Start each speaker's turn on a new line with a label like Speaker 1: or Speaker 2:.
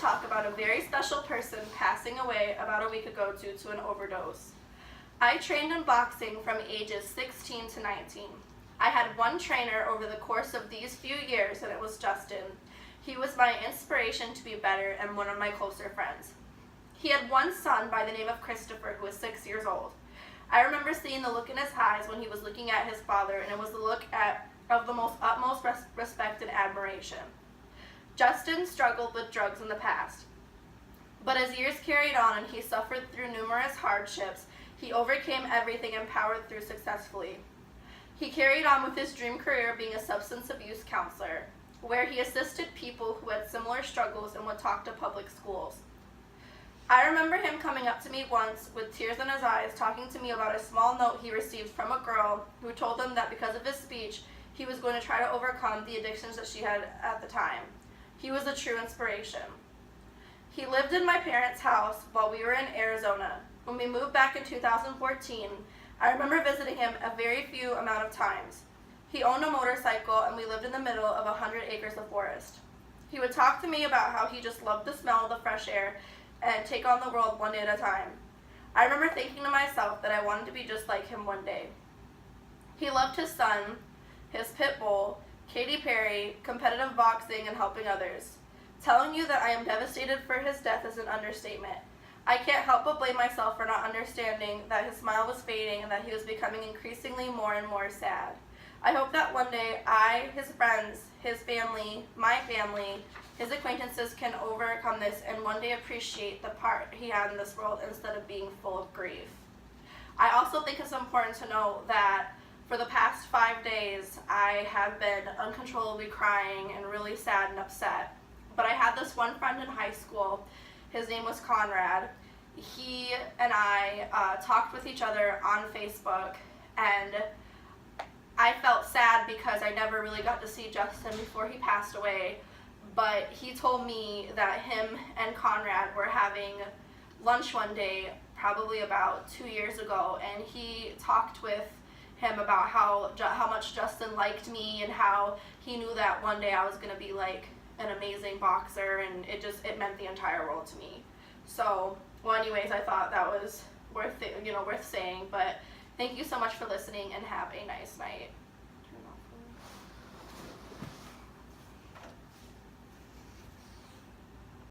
Speaker 1: talk about a very special person passing away about a week ago due to an overdose. I trained in boxing from ages 16 to 19. I had one trainer over the course of these few years, and it was Justin. He was my inspiration to be better and one of my closer friends. He had one son by the name of Christopher, who was 6 years old. I remember seeing the look in his eyes when he was looking at his father, and it was the look of the utmost respect and admiration. Justin struggled with drugs in the past, but as years carried on and he suffered through numerous hardships, he overcame everything and powered through successfully. He carried on with his dream career being a substance abuse counselor, where he assisted people who had similar struggles and would talk to public schools. I remember him coming up to me once with tears in his eyes, talking to me about a small note he received from a girl who told him that because of his speech, he was going to try to overcome the addictions that she had at the time. He was a true inspiration. He lived in my parents' house while we were in Arizona. When we moved back in 2014, I remember visiting him a very few amount of times. He owned a motorcycle and we lived in the middle of 100 acres of forest. He would talk to me about how he just loved the smell of the fresh air and take on the world one day at a time. I remember thinking to myself that I wanted to be just like him one day. He loved his son, his pit bull, Katy Perry, competitive boxing, and helping others. Telling you that I am devastated for his death is an understatement. I can't help but blame myself for not understanding that his smile was fading and that he was becoming increasingly more and more sad. I hope that one day I, his friends, his family, my family, his acquaintances can overcome this and one day appreciate the part he had in this world instead of being full of grief. I also think it's important to know that for the past 5 days, I have been uncontrollably crying and really sad and upset. But I had this one friend in high school. His name was Conrad. He and I talked with each other on Facebook, and I felt sad because I never really got to see Justin before he passed away. But he told me that him and Conrad were having lunch one day, probably about 2 years ago, and he talked with him about how much Justin liked me and how he knew that one day I was going to be like an amazing boxer, and it meant the entire world to me. So, well, anyways, I thought that was worth saying, but thank you so much for listening and have a nice night.